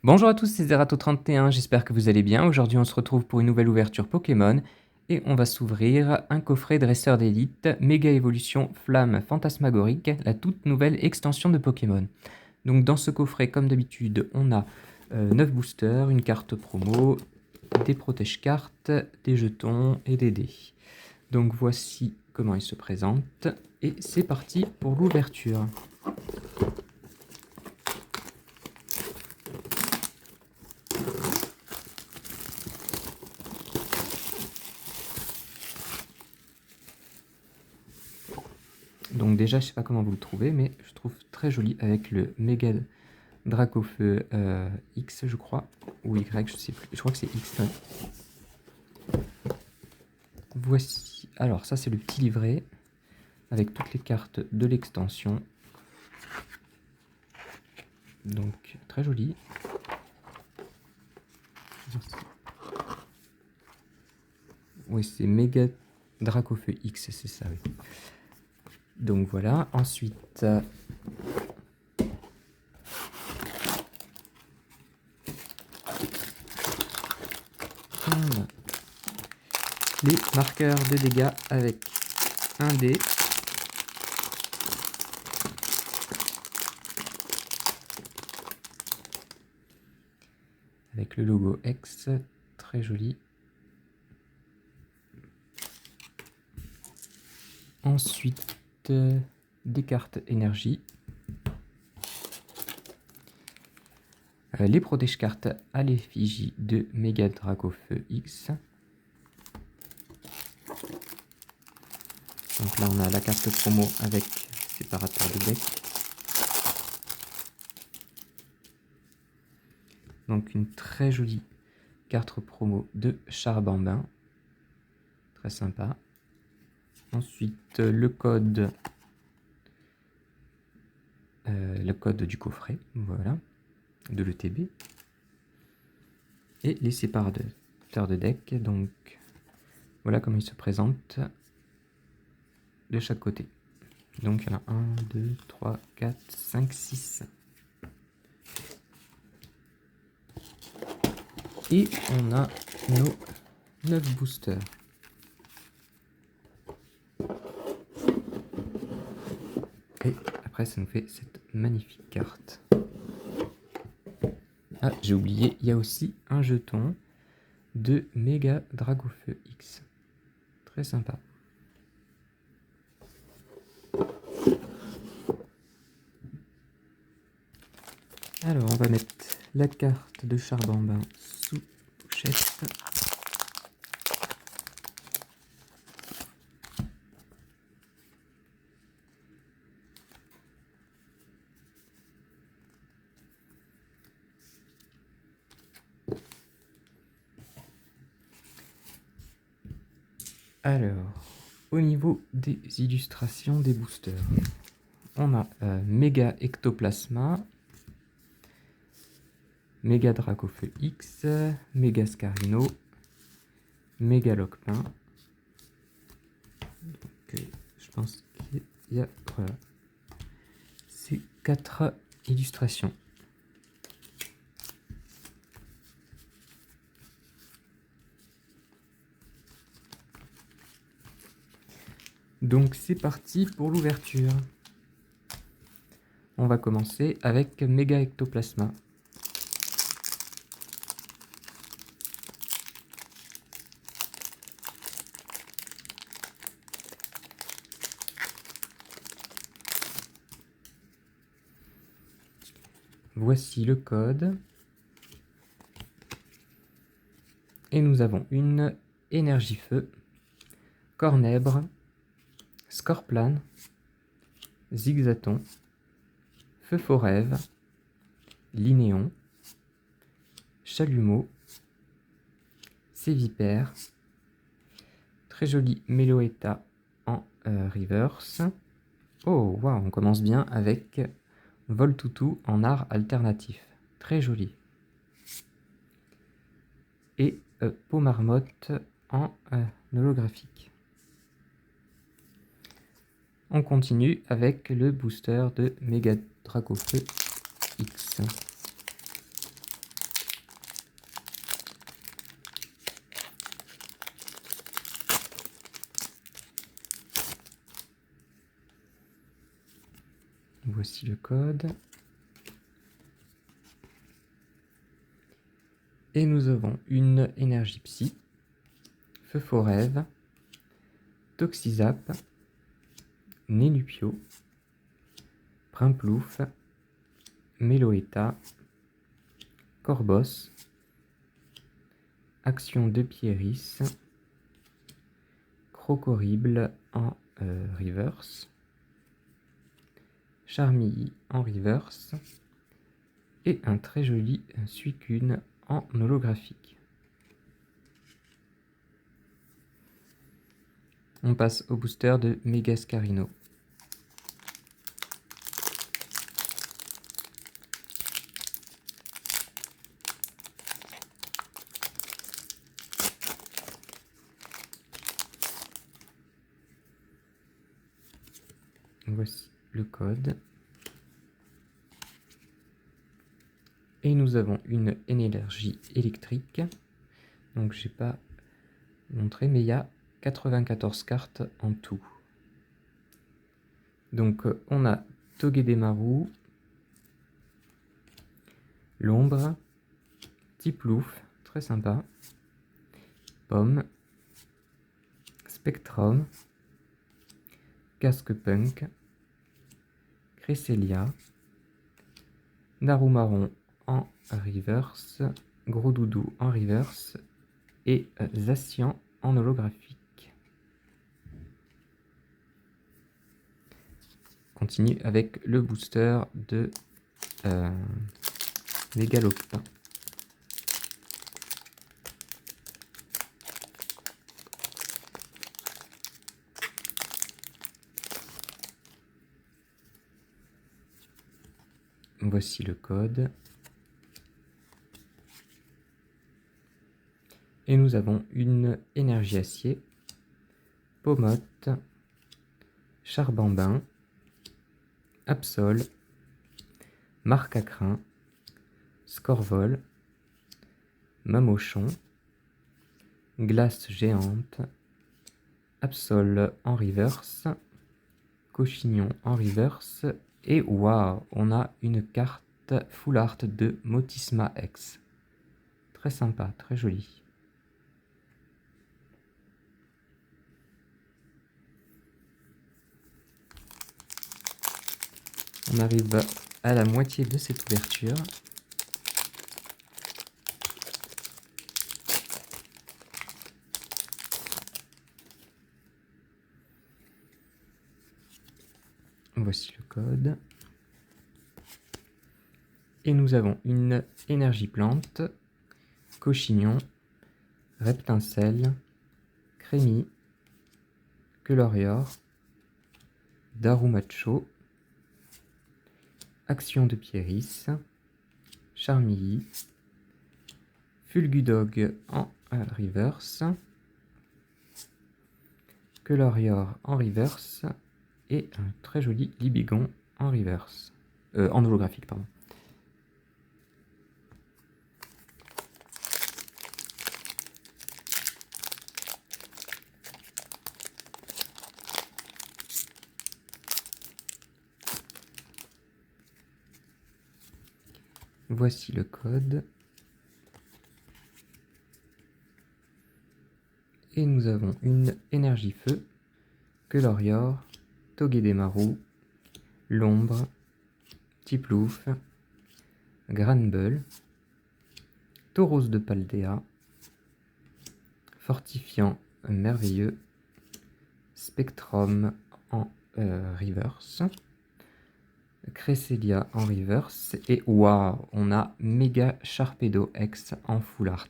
Bonjour à tous, c'est Zerato31, j'espère que vous allez bien. Aujourd'hui, on se retrouve pour une nouvelle ouverture Pokémon et on va s'ouvrir un coffret dresseur d'élite, Méga Évolution Flamme Fantasmagorique, la toute nouvelle extension de Pokémon. Donc dans ce coffret, comme d'habitude, on a 9 boosters, une carte promo, des protège-cartes, des jetons et des dés. Donc voici comment il se présente et c'est parti pour l'ouverture. Donc déjà, je sais pas comment vous le trouvez, mais je trouve très joli avec le méga Dracofeu X, je crois, ou Y, je sais plus. Je crois que c'est X. Ouais. Voici. Alors ça, c'est le petit livret avec toutes les cartes de l'extension. Donc très joli. Oui, c'est méga Dracofeu X, c'est ça. Oui. Donc voilà. Ensuite. Les marqueurs de dégâts avec un dé. Avec le logo X, très joli. Ensuite, des cartes énergie. Les protège-cartes à l'effigie de Méga Dracofeu X. Donc là, on a la carte promo avec séparateur de deck. Donc une très jolie carte promo de Charbambin. Très sympa. Ensuite, le code du coffret, voilà, de l'ETB. Et les séparateurs de deck. Donc voilà comment ils se présentent de chaque côté. Donc il y en a 1, 2, 3, 4, 5, 6. Et on a nos 9 boosters. Et après, ça nous fait cette magnifique carte. Ah, j'ai oublié, il y a aussi un jeton de Méga Dracofeu X. Très sympa. Alors, on va mettre la carte de Charbambin sous pochette. Alors, au niveau des illustrations des boosters, on a Méga Ectoplasma, Méga Dracofeu X, Méga Scarino, Méga Lockpin. Je pense qu'il y a voilà, ces 4 illustrations. Donc c'est parti pour l'ouverture. On va commencer avec Méga Ectoplasma. Voici le code. Et nous avons une Énergie Feu, Cornèbre, Scorplane, Zigzaton, Feu Forève, Linéon, Chalumeau, Sévipère, très joli Meloetta en reverse. Oh, waouh, on commence bien avec Voltoutou en art alternatif. Très joli. Et Peau-Marmotte en holographique. On continue avec le booster de Méga Dracofeu X. Voici le code. Et nous avons une énergie psy, Feu Faux Rêve, Toxizap, Nénupio, Primplouf, Meloetta, Corbos, Action de Pieris, Crocorrible en reverse, Charmilly en reverse et un très joli Suicune en holographique. On passe au booster de Megascarino. Voici le code. Et nous avons une énergie électrique. Donc j'ai pas montré, mais il y a 94 cartes en tout. Donc on a Togedemaru, L'Ombre, Tiplouf, très sympa, Pomme, Spectrum, Casque Punk, Cresselia, Darumaron en reverse, Gros Doudou en reverse et Zacian en holographique. Continue avec le booster de Megalopin. Voici le code. Et nous avons une énergie acier, Pomote, Charbambin, Absol, Marcacrin, Scorvol, Mamochon, Glace géante, Absol en reverse, Cochignon en reverse, et waouh, on a une carte full art de Motisma X. Très sympa, très joli. On arrive à la moitié de cette ouverture. Voici le code. Et nous avons une énergie plante, Cochignon, Reptincelle, Crémy, Quelorior, Darumacho, Action de Pieris, Charmilly, Fulgudog en reverse, Quelorior en reverse et un très joli Libigon en reverse, en holographique pardon. Voici le code. Et nous avons une énergie feu, Quelorior, Togedemaru, L'Ombre, Tiplouf, Granbull, Tauros de Paldea, Fortifiant merveilleux, Spectrum en reverse, Cresselia en reverse, et waouh, on a Méga Sharpedo X en full art.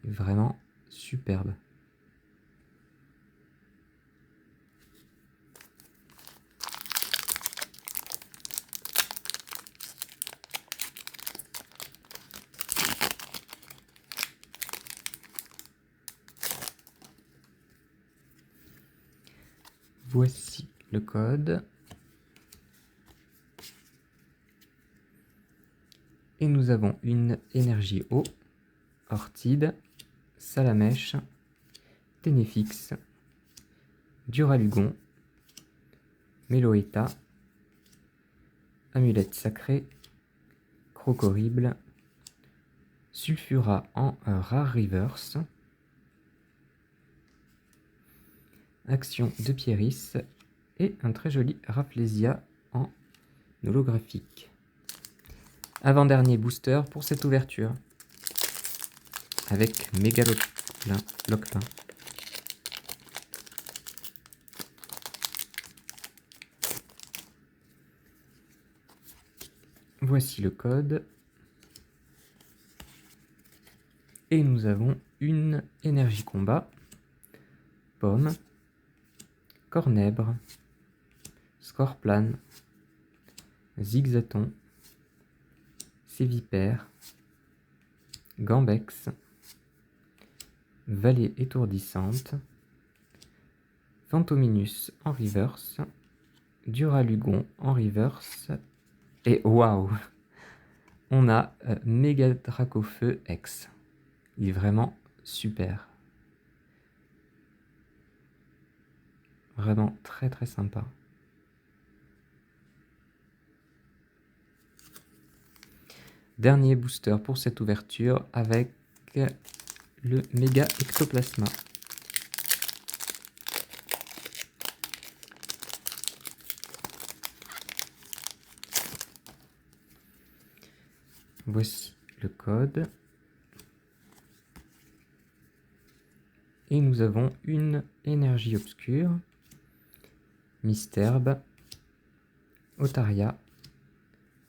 Vraiment superbe. Voici le code. Et nous avons une énergie eau, Ortide, Salamèche, Ténéfix, Duralugon, Meloetta, Amulette sacrée, Croc-Horrible, Sulfura en rare reverse, Action de Pieris et un très joli Rafflesia en holographique. Avant-dernier booster pour cette ouverture avec Méga Lockpin. Voici le code. Et nous avons une énergie combat, Pomme, Cornèbre, Scorplan, Zigzaton, Sévipère, Gambex, Vallée étourdissante, Phantominus en reverse, Duralugon en reverse, et waouh, on a Méga Dracofeu X. Il est vraiment super. Vraiment très très sympa. Dernier booster pour cette ouverture avec le Méga Ectoplasma. Voici le code. Et nous avons une énergie obscure, Misterbe, Otaria,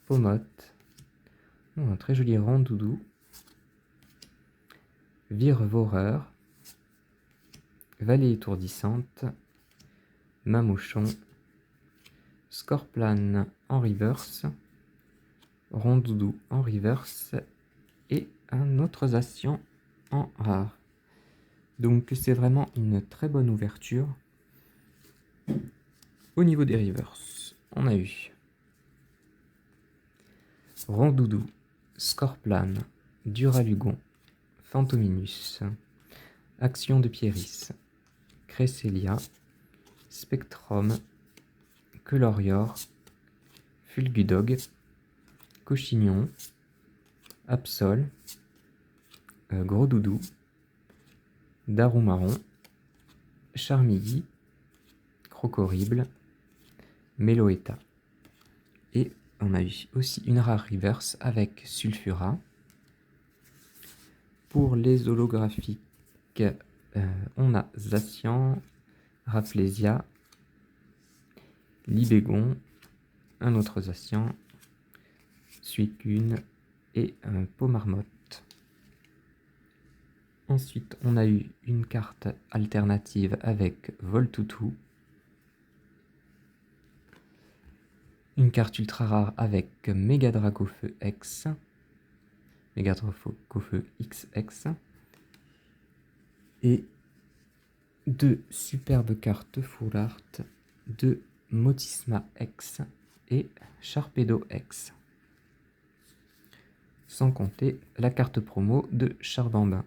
Pomote, un très joli Rondoudou, Virevoreur, Vallée étourdissante, Mamouchon, Scorplan en reverse, Rondoudou en reverse et un autre Zacian en rare. Donc c'est vraiment une très bonne ouverture. Au niveau des reverse, on a eu Rondoudou, Scorplan, Duralugon, Phantominus, Action de Pieris, Cresselia, Spectrum, Colorior, Fulgudog, Cochignon, Absol, Gros Doudou, Darumaron, Charmilly, Croc-Horrible, Meloetta. Et on a eu aussi une rare reverse avec Sulfura. Pour les holographiques, on a Zacian, Rafflesia, Libégon, un autre Zacian, Suicune et un Pomarmotte. Ensuite, on a eu une carte alternative avec Voltoutou, une carte ultra rare avec Méga Dracofeu X, Méga Dracofeu XX, et deux superbes cartes full art de Motisma X et Sharpedo X. Sans compter la carte promo de Charbambin.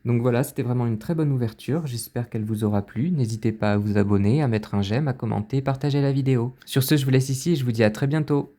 Donc voilà, c'était vraiment une très bonne ouverture, j'espère qu'elle vous aura plu. N'hésitez pas à vous abonner, à mettre un j'aime, à commenter, partager la vidéo. Sur ce, je vous laisse ici et je vous dis à très bientôt.